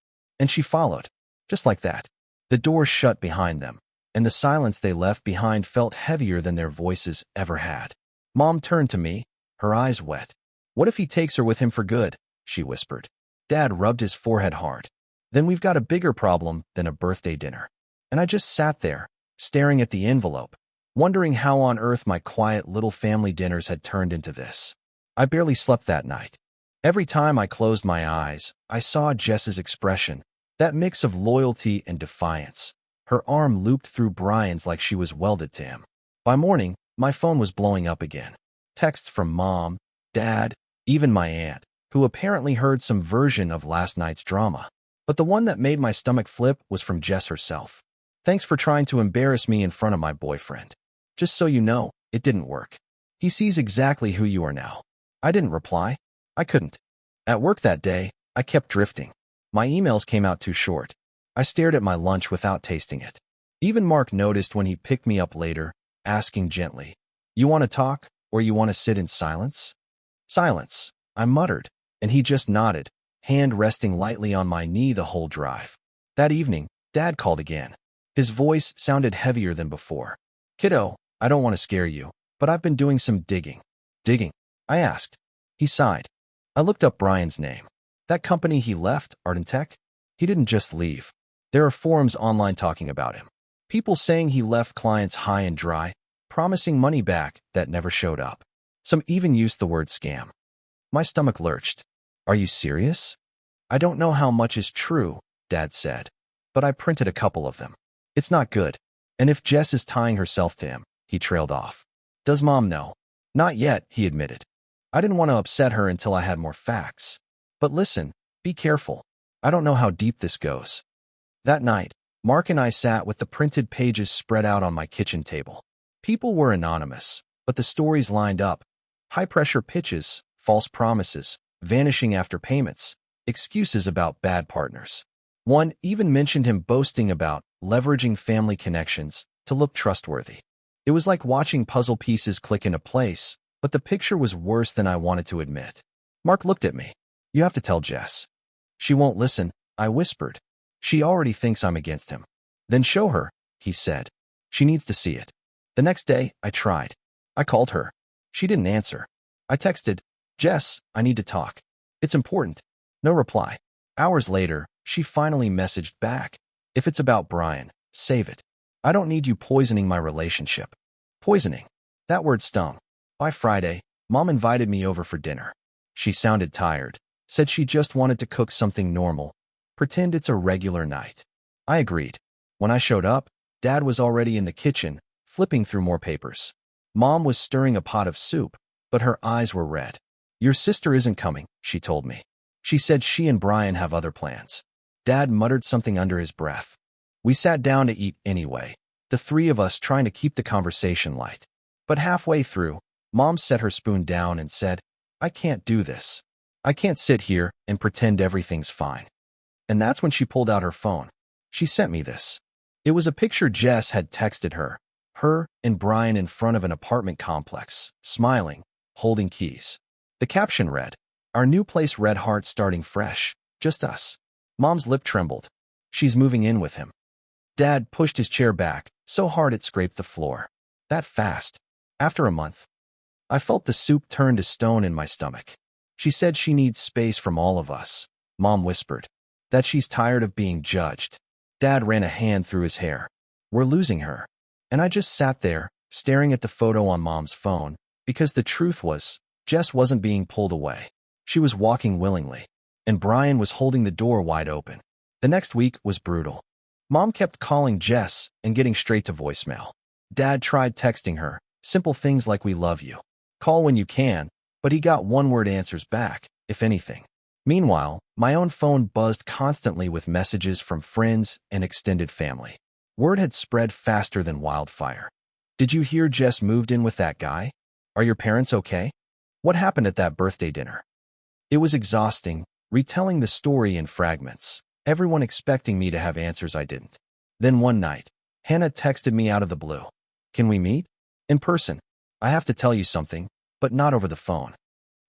And she followed. Just like that. The door shut behind them, and the silence they left behind felt heavier than their voices ever had. Mom turned to me, her eyes wet. What if he takes her with him for good? She whispered. Dad rubbed his forehead hard. Then we've got a bigger problem than a birthday dinner. And I just sat there, staring at the envelope, wondering how on earth my quiet little family dinners had turned into this. I barely slept that night. Every time I closed my eyes, I saw Jess's expression, that mix of loyalty and defiance. Her arm looped through Brian's like she was welded to him. By morning, my phone was blowing up again. Texts from Mom, Dad, even my aunt, who apparently heard some version of last night's drama. But the one that made my stomach flip was from Jess herself. Thanks for trying to embarrass me in front of my boyfriend. Just so you know, it didn't work. He sees exactly who you are now. I didn't reply. I couldn't. At work that day, I kept drifting. My emails came out too short. I stared at my lunch without tasting it. Even Mark noticed when he picked me up later, asking gently, you want to talk, or you want to sit in silence? Silence, I muttered, and he just nodded, hand resting lightly on my knee the whole drive. That evening, Dad called again. His voice sounded heavier than before. Kiddo, I don't want to scare you, but I've been doing some digging. Digging? I asked. He sighed. I looked up Brian's name. That company he left, Art and Tech? He didn't just leave. There are forums online talking about him. People saying he left clients high and dry, promising money back that never showed up. Some even used the word scam. My stomach lurched. Are you serious? I don't know how much is true, Dad said, but I printed a couple of them. It's not good. And if Jess is tying herself to him, he trailed off. Does Mom know? Not yet, he admitted. I didn't want to upset her until I had more facts. But listen, be careful. I don't know how deep this goes. That night, Mark and I sat with the printed pages spread out on my kitchen table. People were anonymous, but the stories lined up. High-pressure pitches, false promises, vanishing after payments, excuses about bad partners. One even mentioned him boasting about leveraging family connections to look trustworthy. It was like watching puzzle pieces click into place, but the picture was worse than I wanted to admit. Mark looked at me. You have to tell Jess. She won't listen, I whispered. She already thinks I'm against him. Then show her, he said. She needs to see it. The next day, I tried. I called her. She didn't answer. I texted, Jess, I need to talk. It's important. No reply. Hours later, she finally messaged back. If it's about Brian, save it. I don't need you poisoning my relationship. Poisoning. That word stung. By Friday, Mom invited me over for dinner. She sounded tired, said she just wanted to cook something normal. Pretend it's a regular night. I agreed. When I showed up, Dad was already in the kitchen, flipping through more papers. Mom was stirring a pot of soup, but her eyes were red. Your sister isn't coming, she told me. She said she and Brian have other plans. Dad muttered something under his breath. We sat down to eat anyway, the three of us trying to keep the conversation light. But halfway through, Mom set her spoon down and said, I can't do this. I can't sit here and pretend everything's fine. And that's when she pulled out her phone. She sent me this. It was a picture Jess had texted her and Brian in front of an apartment complex, smiling, holding keys. The caption read, Our new place red heart starting fresh, just us. Mom's lip trembled. She's moving in with him. Dad pushed his chair back, so hard it scraped the floor. That fast. After a month. I felt the soup turn to stone in my stomach. She said she needs space from all of us, Mom whispered. That she's tired of being judged. Dad ran a hand through his hair. We're losing her. And I just sat there, staring at the photo on Mom's phone, because the truth was, Jess wasn't being pulled away. She was walking willingly. And Brian was holding the door wide open. The next week was brutal. Mom kept calling Jess and getting straight to voicemail. Dad tried texting her, simple things like we love you. Call when you can, but he got one-word answers back, if anything. Meanwhile, my own phone buzzed constantly with messages from friends and extended family. Word had spread faster than wildfire. Did you hear Jess moved in with that guy? Are your parents okay? What happened at that birthday dinner? It was exhausting, retelling the story in fragments, everyone expecting me to have answers I didn't. Then one night, Hannah texted me out of the blue. Can we meet? In person. I have to tell you something, but not over the phone.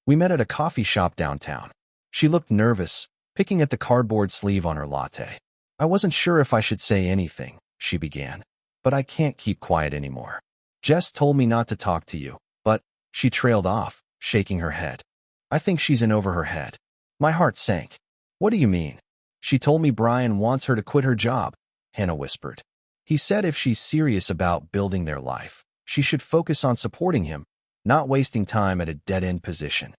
We met at a coffee shop downtown. She looked nervous, picking at the cardboard sleeve on her latte. I wasn't sure if I should say anything, she began. But I can't keep quiet anymore. Jess told me not to talk to you, but she trailed off, shaking her head. I think she's in over her head. My heart sank. What do you mean? She told me Brian wants her to quit her job, Hannah whispered. He said if she's serious about building their life, she should focus on supporting him, not wasting time at a dead-end position.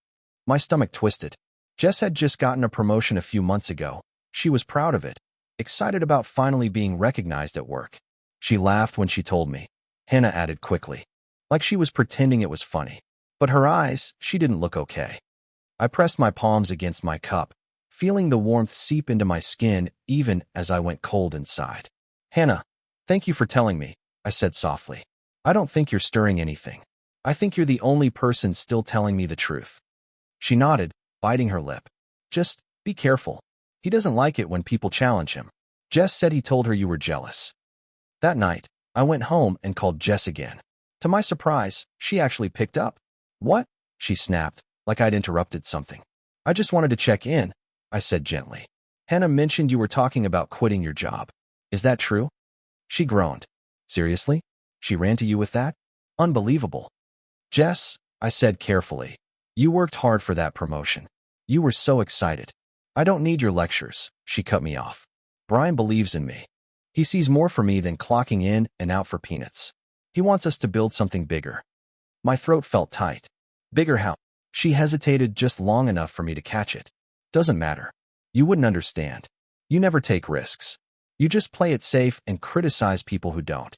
My stomach twisted. Jess had just gotten a promotion a few months ago. She was proud of it, excited about finally being recognized at work. She laughed when she told me. Hannah added quickly, like she was pretending it was funny. But her eyes, she didn't look okay. I pressed my palms against my cup, feeling the warmth seep into my skin even as I went cold inside. Hannah, thank you for telling me, I said softly. I don't think you're stirring anything. I think you're the only person still telling me the truth. She nodded, biting her lip. Just be careful. He doesn't like it when people challenge him. Jess said he told her you were jealous. That night, I went home and called Jess again. To my surprise, she actually picked up. What? She snapped, like I'd interrupted something. I just wanted to check in, I said gently. Hannah mentioned you were talking about quitting your job. Is that true? She groaned. Seriously? She ran to you with that? Unbelievable. Jess, I said carefully, you worked hard for that promotion. You were so excited. I don't need your lectures, she cut me off. Brian believes in me. He sees more for me than clocking in and out for peanuts. He wants us to build something bigger. My throat felt tight. Bigger how? She hesitated just long enough for me to catch it. Doesn't matter. You wouldn't understand. You never take risks. You just play it safe and criticize people who don't.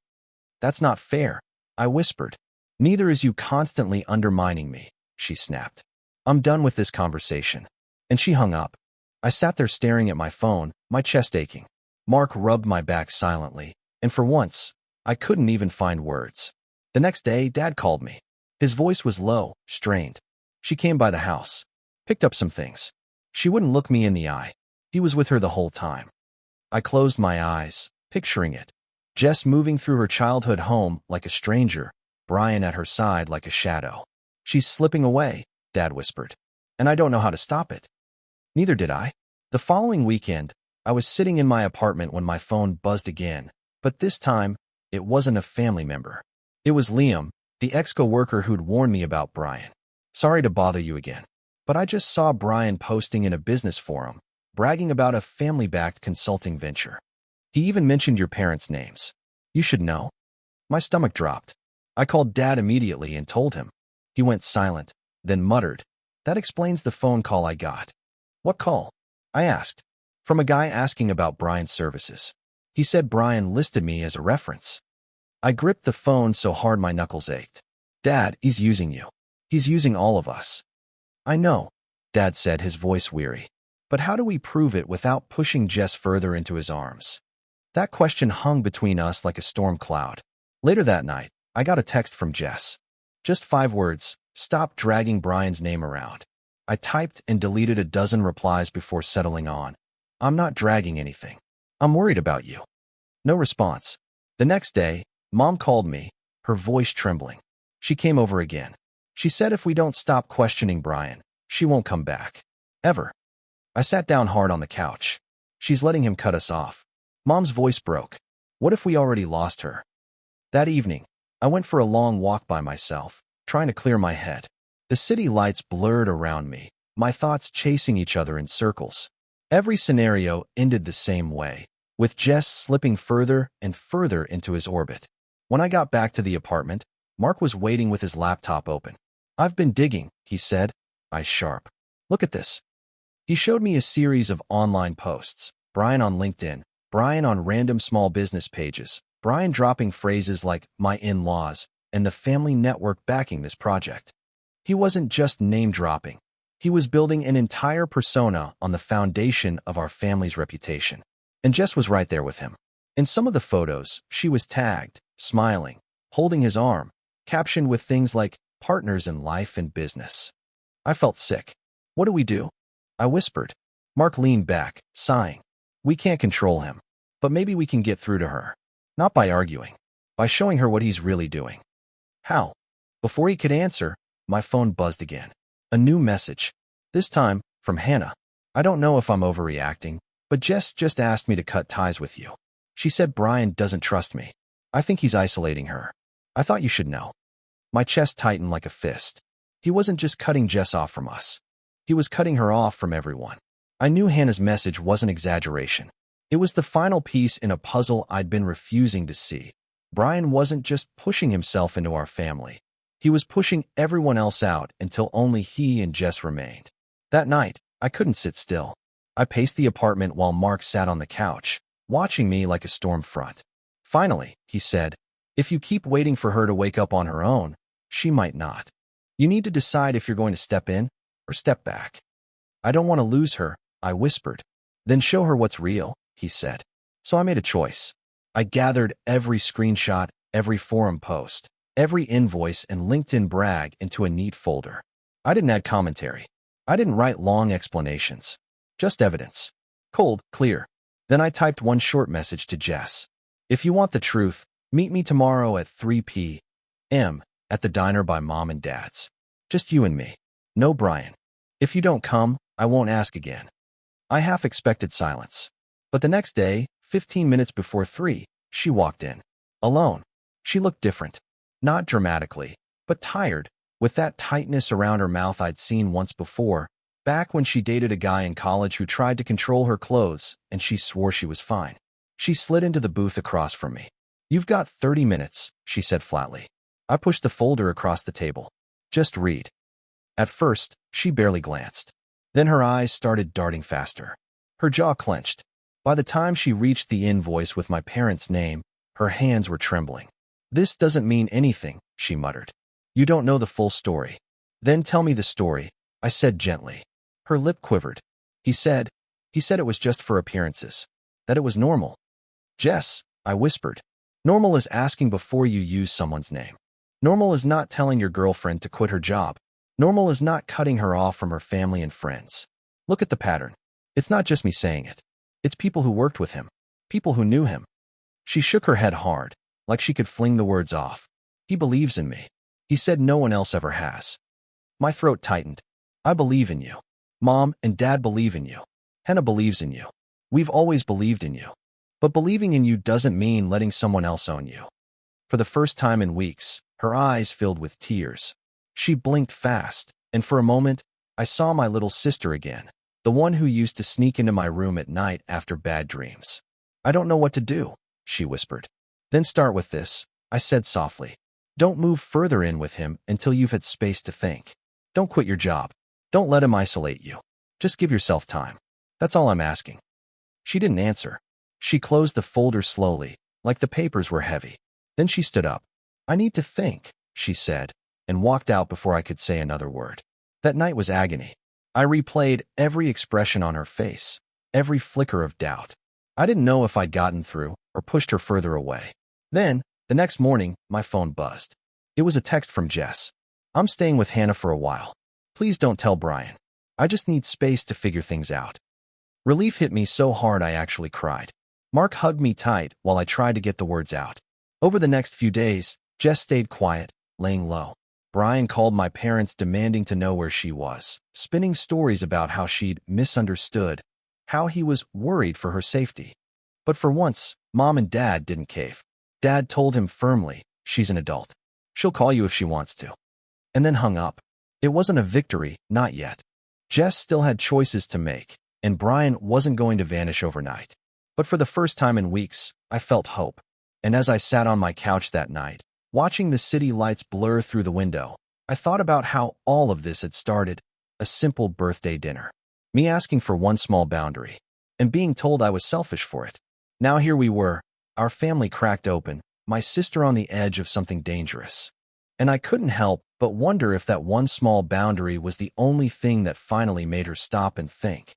That's not fair, I whispered. Neither is you constantly undermining me, she snapped. I'm done with this conversation. And she hung up. I sat there staring at my phone, my chest aching. Mark rubbed my back silently, and for once, I couldn't even find words. The next day, Dad called me. His voice was low, strained. She came by the house, picked up some things. She wouldn't look me in the eye. He was with her the whole time. I closed my eyes, picturing it. Jess moving through her childhood home like a stranger, Brian at her side like a shadow. She's slipping away, Dad whispered. And I don't know how to stop it. Neither did I. The following weekend, I was sitting in my apartment when my phone buzzed again, but this time, it wasn't a family member. It was Liam, the ex-coworker who'd warned me about Brian. Sorry to bother you again, but I just saw Brian posting in a business forum, bragging about a family-backed consulting venture. He even mentioned your parents' names. You should know. My stomach dropped. I called Dad immediately and told him. He went silent, then muttered, "That explains the phone call I got." What call? I asked. From a guy asking about Brian's services. He said Brian listed me as a reference. I gripped the phone so hard my knuckles ached. Dad, he's using you. He's using all of us. I know, Dad said, his voice weary. But how do we prove it without pushing Jess further into his arms? That question hung between us like a storm cloud. Later that night, I got a text from Jess. Just 5 words, stop dragging Brian's name around. I typed and deleted a dozen replies before settling on. I'm not dragging anything. I'm worried about you. No response. The next day, Mom called me, her voice trembling. She came over again. She said if we don't stop questioning Brian, she won't come back. Ever. I sat down hard on the couch. She's letting him cut us off. Mom's voice broke. What if we already lost her? That evening, I went for a long walk by myself, trying to clear my head. The city lights blurred around me, my thoughts chasing each other in circles. Every scenario ended the same way, with Jess slipping further and further into his orbit. When I got back to the apartment, Mark was waiting with his laptop open. I've been digging, he said, eyes sharp. Look at this. He showed me a series of online posts. Brian on LinkedIn, Brian on random small business pages, Brian dropping phrases like my in-laws and the family network backing this project. He wasn't just name-dropping. He was building an entire persona on the foundation of our family's reputation. And Jess was right there with him. In some of the photos, she was tagged, smiling, holding his arm, captioned with things like partners in life and business. I felt sick. What do we do? I whispered. Mark leaned back, sighing. We can't control him, but maybe we can get through to her. Not by arguing, by showing her what he's really doing. How? Before he could answer, my phone buzzed again. A new message. This time, from Hannah. I don't know if I'm overreacting, but Jess just asked me to cut ties with you. She said Brian doesn't trust me. I think he's isolating her. I thought you should know. My chest tightened like a fist. He wasn't just cutting Jess off from us. He was cutting her off from everyone. I knew Hannah's message wasn't exaggeration. It was the final piece in a puzzle I'd been refusing to see. Brian wasn't just pushing himself into our family. He was pushing everyone else out until only he and Jess remained. That night, I couldn't sit still. I paced the apartment while Mark sat on the couch, watching me like a storm front. Finally, he said, if you keep waiting for her to wake up on her own, she might not. You need to decide if you're going to step in or step back. I don't want to lose her, I whispered. Then show her what's real, he said. So I made a choice. I gathered every screenshot, every forum post, every invoice and LinkedIn brag into a neat folder. I didn't add commentary. I didn't write long explanations. Just evidence. Cold, clear. Then I typed one short message to Jess. If you want the truth, meet me tomorrow at 3 p.m. at the diner by Mom and Dad's. Just you and me. No Brian. If you don't come, I won't ask again. I half expected silence. But the next day, 15 minutes before 3, she walked in. Alone. She looked different. Not dramatically, but tired, with that tightness around her mouth I'd seen once before, back when she dated a guy in college who tried to control her clothes, and she swore she was fine. She slid into the booth across from me. You've got 30 minutes, she said flatly. I pushed the folder across the table. Just read. At first, she barely glanced. Then her eyes started darting faster. Her jaw clenched. By the time she reached the invoice with my parents' name, her hands were trembling. This doesn't mean anything, she muttered. You don't know the full story. Then tell me the story, I said gently. Her lip quivered. He said it was just for appearances. That it was normal. Jess, I whispered. Normal is asking before you use someone's name. Normal is not telling your girlfriend to quit her job. Normal is not cutting her off from her family and friends. Look at the pattern. It's not just me saying it. It's people who worked with him. People who knew him. She shook her head hard, like she could fling the words off. He believes in me. He said no one else ever has. My throat tightened. I believe in you. Mom and Dad believe in you. Hannah believes in you. We've always believed in you. But believing in you doesn't mean letting someone else own you. For the first time in weeks, her eyes filled with tears. She blinked fast, and for a moment, I saw my little sister again, the one who used to sneak into my room at night after bad dreams. I don't know what to do, she whispered. Then start with this, I said softly. Don't move further in with him until you've had space to think. Don't quit your job. Don't let him isolate you. Just give yourself time. That's all I'm asking. She didn't answer. She closed the folder slowly, like the papers were heavy. Then she stood up. I need to think, she said, and walked out before I could say another word. That night was agony. I replayed every expression on her face, every flicker of doubt. I didn't know if I'd gotten through or pushed her further away. Then, the next morning, my phone buzzed. It was a text from Jess. I'm staying with Hannah for a while. Please don't tell Brian. I just need space to figure things out. Relief hit me so hard I actually cried. Mark hugged me tight while I tried to get the words out. Over the next few days, Jess stayed quiet, laying low. Brian called my parents demanding to know where she was, spinning stories about how she'd misunderstood, how he was worried for her safety. But for once, Mom and Dad didn't cave. Dad told him firmly, she's an adult. She'll call you if she wants to. And then hung up. It wasn't a victory, not yet. Jess still had choices to make, and Brian wasn't going to vanish overnight. But for the first time in weeks, I felt hope. And as I sat on my couch that night, watching the city lights blur through the window, I thought about how all of this had started, a simple birthday dinner. Me asking for one small boundary, and being told I was selfish for it. Now here we were, our family cracked open, my sister on the edge of something dangerous. And I couldn't help but wonder if that one small boundary was the only thing that finally made her stop and think.